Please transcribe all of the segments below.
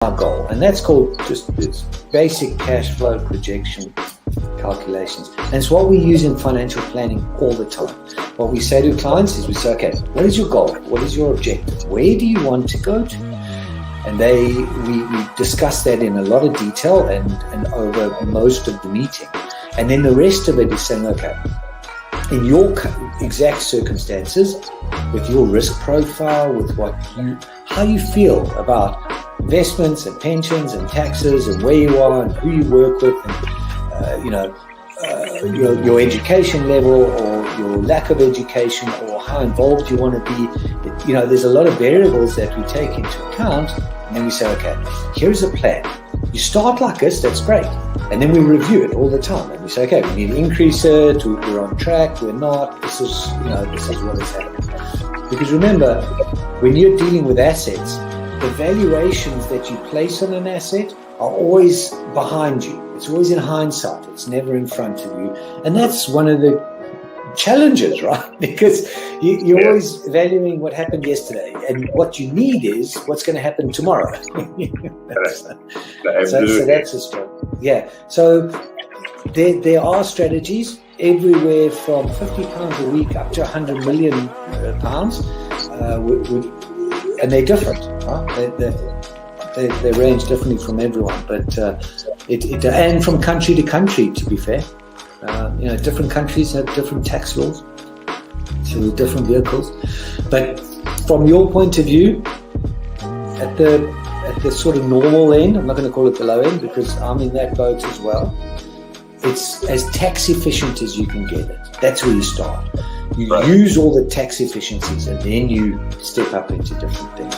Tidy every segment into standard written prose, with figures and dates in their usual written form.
our goal, and that's called just it's basic cash flow projection calculations. And it's what we use in financial planning all the time. What we say to clients is we say, okay, what is your goal? What is your objective? Where do you want to go to? And we discuss that in a lot of detail and over most of the meeting. And then the rest of it is saying, okay, in your exact circumstances, with your risk profile, with how you feel about investments and pensions and taxes and where you are and who you work with and your education level or your lack of education or how involved you want to be. There's a lot of variables that we take into account, and then we say, okay, here's a plan. You start like this, that's great. And then we review it all the time. And we say, okay, we need to increase it, we're on track, we're not, this is what is happening. Because remember, when you're dealing with assets, the valuations that you place on an asset are always behind you. It's always in hindsight. It's never in front of you. And that's one of the challenges, right? Because you're always valuing what happened yesterday. And what you need is what's going to happen tomorrow. So that's a struggle. Yeah. So there are strategies everywhere from £50 a week up to £100 million pounds. And they're different, right? They range differently from everyone, but and from country to country, to be fair. Different countries have different tax laws, so different vehicles. But from your point of view, at the sort of normal end, I'm not going to call it the low end because I'm in that boat as well. It's as tax efficient as you can get it. That's where you start. You use all the tax efficiencies and then you step up into different things.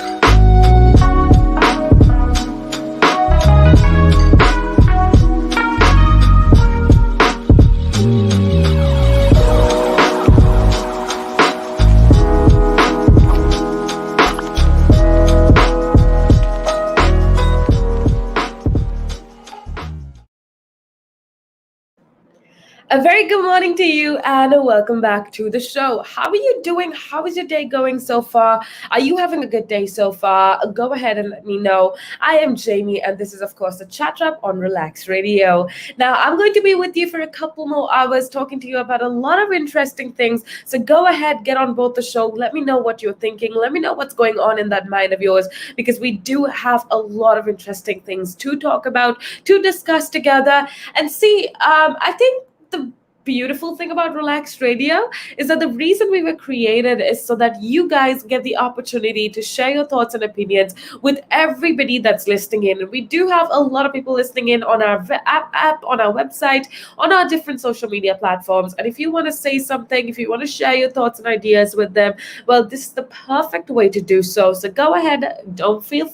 A very good morning to you and welcome back to the show. How are you doing? How is your day going so far? Are you having a good day so far? Go ahead and let me know. I am Jaimmy and this is of course the Chat Wrap on Relaks Radio. Now I'm going to be with you for a couple more hours talking to you about a lot of interesting things. So go ahead, get on board the show. Let me know what you're thinking. Let me know what's going on in that mind of yours because we do have a lot of interesting things to talk about, to discuss together and see. I think the beautiful thing about Relaks Radio is that the reason we were created is so that you guys get the opportunity to share your thoughts and opinions with everybody that's listening in. And we do have a lot of people listening in on our app, on our website, on our different social media platforms. And if you want to say something, if you want to share your thoughts and ideas with them, well, this is the perfect way to do so. So go ahead, don't feel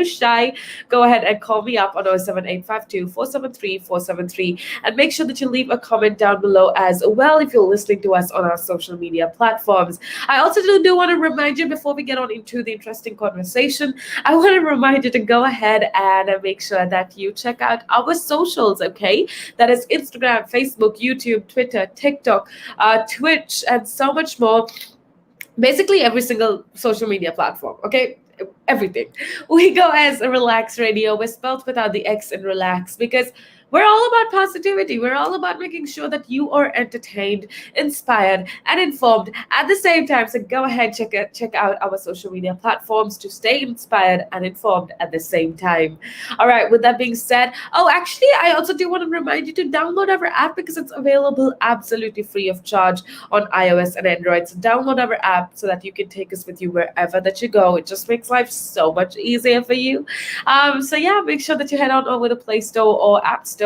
shy. Go ahead and call me up on 07852 473 473 and make sure that you leave a comment down below as well if you're listening to us on our social media platforms. I also do want to remind you before we get on into the interesting conversation, I want to remind you to go ahead and make sure that you check out our socials, okay? That is Instagram, Facebook, YouTube, Twitter, TikTok, Twitch, and so much more. Basically every single social media platform, okay? Everything. We go as a Relaks Radio. We're spelled without the X in Relaks because we're all about positivity. We're all about making sure that you are entertained, inspired, and informed at the same time. So go ahead, check out our social media platforms to stay inspired and informed at the same time. All right, with that being said, actually, I also do want to remind you to download our app because it's available absolutely free of charge on iOS and Android. So download our app so that you can take us with you wherever that you go. It just makes life so much easier for you. So yeah, make sure that you head on over to Play Store or App Store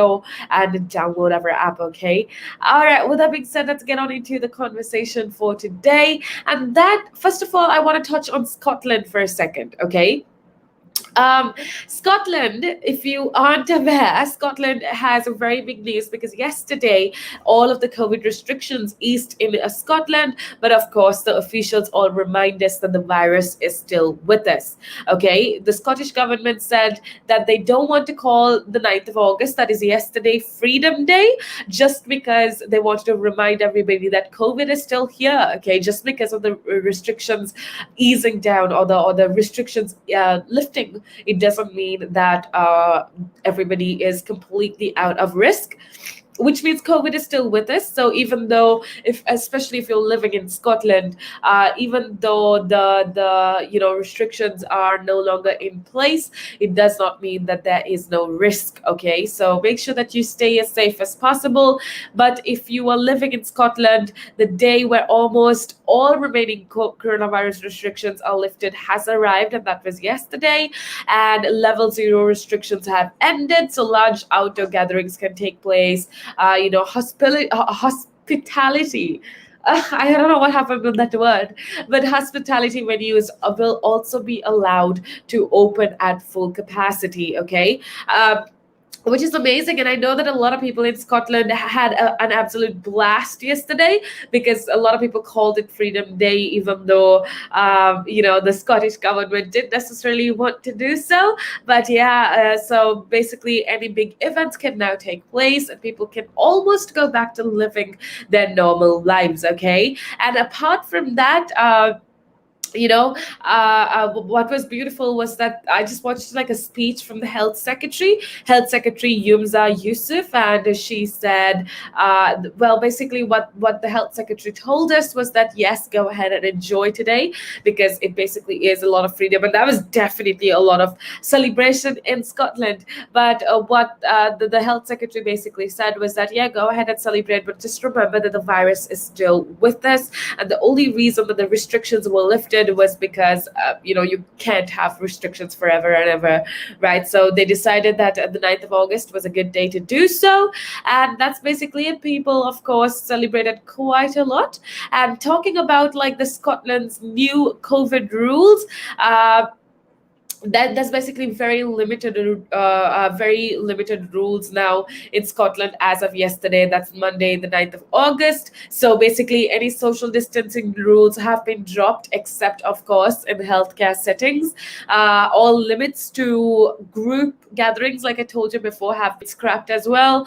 and download our app, okay? All right, with that being said, let's get on into the conversation for today. And that, first of all, I want to touch on Scotland for a second, okay? Scotland, if you aren't aware, Scotland has a very big news because yesterday all of the COVID restrictions eased in Scotland, but of course the officials all remind us that the virus is still with us. Okay, the Scottish government said that they don't want to call the 9th of August, that is yesterday, Freedom Day, just because they wanted to remind everybody that COVID is still here. Okay, just because of the restrictions easing down or the restrictions lifting It doesn't mean that everybody is completely out of risk, which means COVID is still with us. So even though, if especially if you're living in Scotland, even though the restrictions are no longer in place, it does not mean that there is no risk. Okay, so make sure that you stay as safe as possible. But if you are living in Scotland, the day where almost all remaining coronavirus restrictions are lifted has arrived, and that was yesterday. And level 0 restrictions have ended, so large outdoor gatherings can take place. Hospitality. I don't know what happened with that word, but hospitality venues will also be allowed to open at full capacity. Okay. Which is amazing. And I know that a lot of people in Scotland had an absolute blast yesterday, because a lot of people called it Freedom Day, even though, the Scottish government didn't necessarily want to do so. But yeah, so basically any big events can now take place and people can almost go back to living their normal lives. Okay. And apart from that, what was beautiful was that I just watched like a speech from the Health Secretary, Yumza Yusuf, and she said, basically what the Health Secretary told us was that yes, go ahead and enjoy today, because it basically is a lot of freedom, and that was definitely a lot of celebration in Scotland. But what the Health Secretary basically said was that yeah, go ahead and celebrate, but just remember that the virus is still with us, and the only reason that the restrictions were lifted was because you can't have restrictions forever and ever, right? So they decided that the 9th of August was a good day to do so, and that's basically it. People, of course, celebrated quite a lot. And talking about like the Scotland's new COVID rules, that's basically very limited rules now in Scotland as of yesterday. That's Monday, the 9th of August. So basically any social distancing rules have been dropped, except of course in healthcare settings. All limits to group gatherings, like I told you before, have been scrapped as well.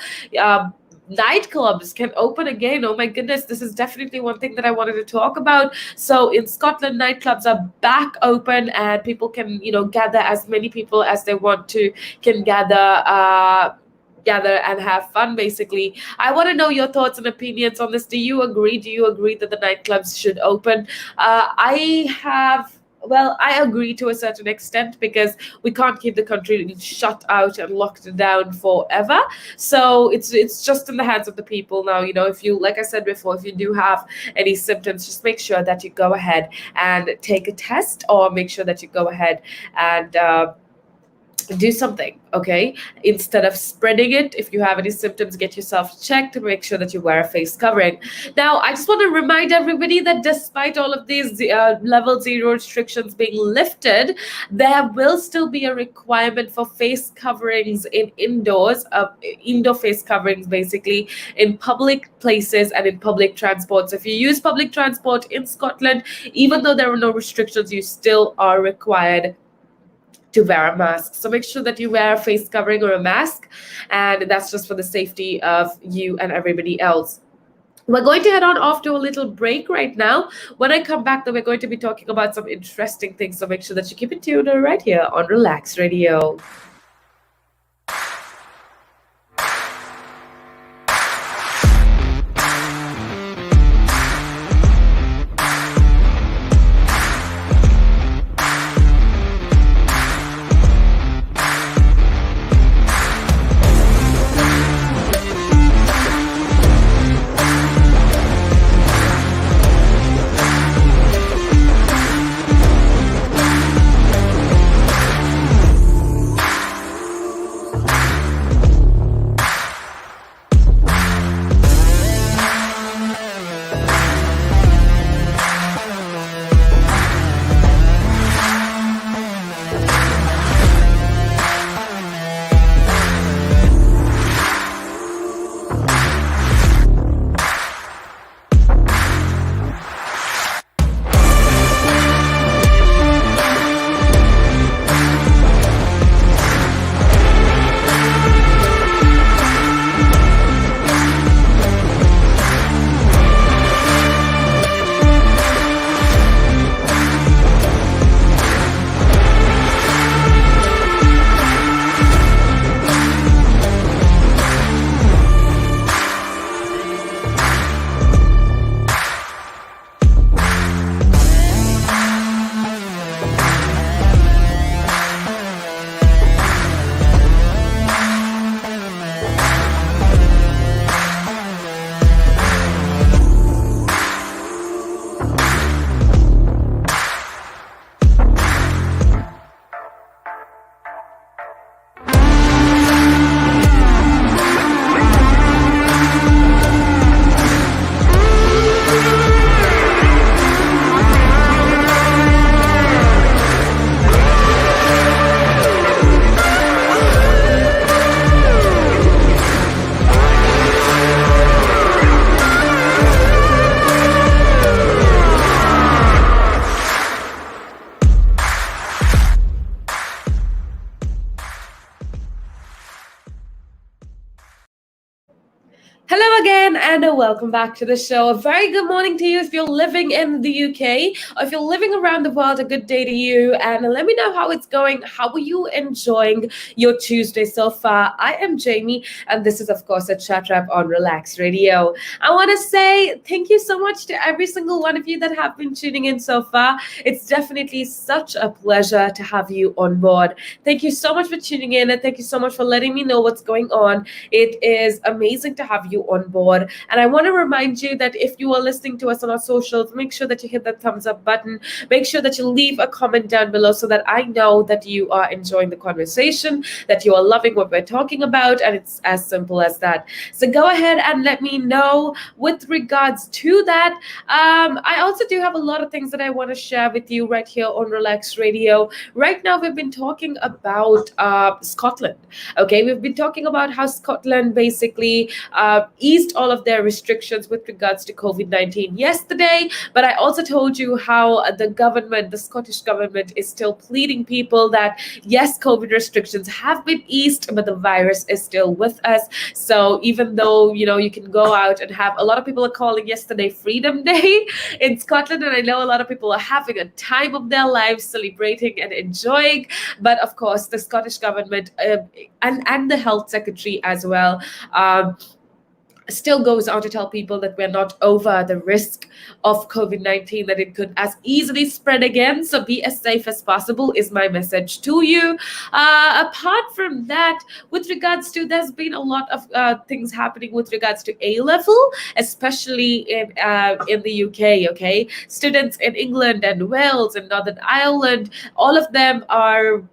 Nightclubs can open again. Oh my goodness, this is definitely one thing that I wanted to talk about. So in Scotland, nightclubs are back open, and people can gather as many people as they want to, can gather and have fun. Basically, I want to know your thoughts and opinions on this. Do you agree that the nightclubs should open? I agree to a certain extent, because we can't keep the country shut out and locked down forever. So it's just in the hands of the people now. If you, like I said before, if you do have any symptoms, just make sure that you go ahead and take a test, or make sure that you go ahead and do something, okay? Instead of spreading it, if you have any symptoms, get yourself checked to make sure that you wear a face covering. Now, I just want to remind everybody that despite all of these level 0 restrictions being lifted, there will still be a requirement for face coverings in indoors, indoor face coverings basically, in public places and in public transport. So if you use public transport in Scotland, even though there are no restrictions, you still are required to wear a mask. So make sure that you wear a face covering or a mask, and that's just for the safety of you and everybody else. We're going to head on off to a little break right now. When I come back, though, we're going to be talking about some interesting things, so make sure that you keep it tuned right here on Relax Radio. Hello again, and welcome back to the show. A very good morning to you if you're living in the UK, or if you're living around the world, a good day to you. And let me know how it's going. How are you enjoying your Tuesday so far? I am Jamie, and this is, of course, a chat wrap on Relax Radio. I want to say thank you so much to every single one of you that have been tuning in so far. It's definitely such a pleasure to have you on board. Thank you so much for tuning in, and thank you so much for letting me know what's going on. It is amazing to have you on board. And I want to remind you that if you are listening to us on our socials, make sure that you hit that thumbs up button. Make sure that you leave a comment down below so that I know that you are enjoying the conversation, that you are loving what we're talking about. And it's as simple as that. So go ahead and let me know with regards to that. I also do have a lot of things that I want to share with you right here on Relax Radio. Right now, we've been talking about Scotland. Okay, we've been talking about how Scotland basically eased all of their restrictions with regards to COVID-19 yesterday. But I also told you how the government, the Scottish government, is still pleading people that yes, COVID restrictions have been eased, but the virus is still with us. So even though, you can go out and have, a lot of people are calling yesterday Freedom Day in Scotland, and I know a lot of people are having a time of their lives celebrating and enjoying. But of course, the Scottish government and the health secretary as well still goes on to tell people that we're not over the risk of COVID-19, that it could as easily spread again. So be as safe as possible is my message to you. Apart from that, with regards to, there's been a lot of things happening with regards to A-level, especially in the UK, okay? Students in England and Wales and Northern Ireland, all of them are,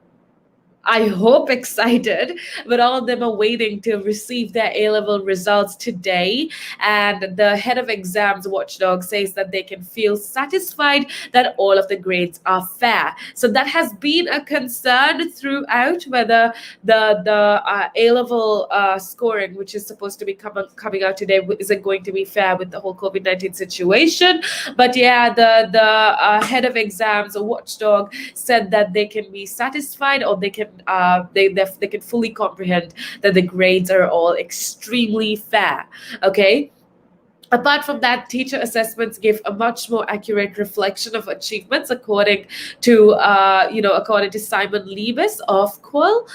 I hope, excited, but all of them are waiting to receive their A-level results today. And the head of exams watchdog says that they can feel satisfied that all of the grades are fair. So that has been a concern throughout, whether the A-level scoring, which is supposed to be coming out today, isn't going to be fair with the whole COVID-19 situation. But yeah, the head of exams, a watchdog, said that they can be satisfied, or they can they can fully comprehend that the grades are all extremely fair. Okay. Apart from that, teacher assessments give a much more accurate reflection of achievements, according to Simon Liebes of Ofqual,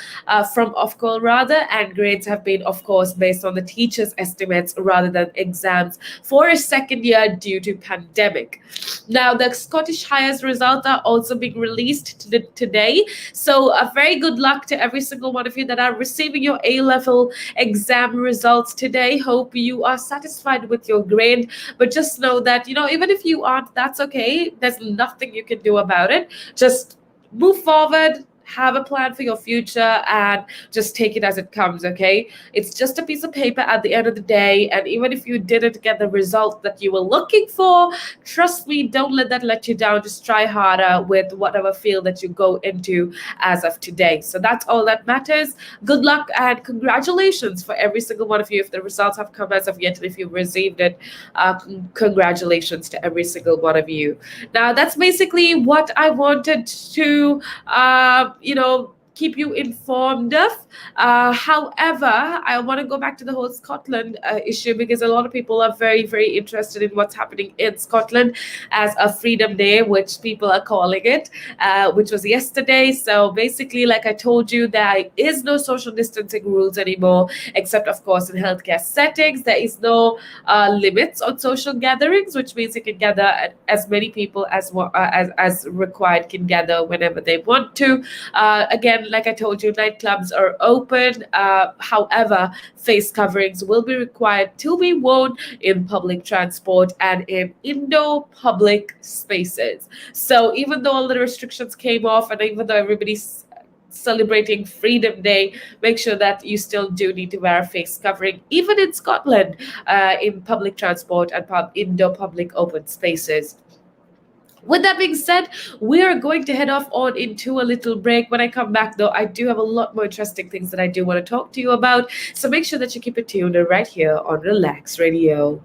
from Ofqual rather, and grades have been, of course, based on the teachers' estimates rather than exams for a second year due to pandemic. Now, the Scottish Highers results are also being released today. So, a very good luck to every single one of you that are receiving your A-level exam results today. Hope you are satisfied with your grade, but just know that, even if you aren't, that's okay. There's nothing you can do about it. Just move forward, have a plan for your future, and just take it as it comes. Okay, it's just a piece of paper at the end of the day, and even if you didn't get the result that you were looking for, trust me, don't let that let you down. Just try harder with whatever field that you go into as of today. So that's all that matters. Good luck and congratulations for every single one of you if the results have come as of yet, and if you've received it, congratulations to every single one of you. Now, that's basically what I wanted to keep you informed of. However, I want to go back to the whole Scotland issue, because a lot of people are very, very interested in what's happening in Scotland as a Freedom Day, which people are calling it, which was yesterday. So basically, like I told you, there is no social distancing rules anymore, except, of course, in healthcare settings. There is no limits on social gatherings, which means you can gather as many people as required can gather whenever they want to. Again, like I told you, nightclubs are open. However, face coverings will be required to be worn in public transport and in indoor public spaces. So even though all the restrictions came off, and even though everybody's celebrating Freedom Day, make sure that you still do need to wear a face covering, even in Scotland, in public transport and indoor public open spaces. With that being said, we are going to head off on into a little break. When I come back, though, I do have a lot more interesting things that I do want to talk to you about. So make sure that you keep it tuned right here on Relax Radio.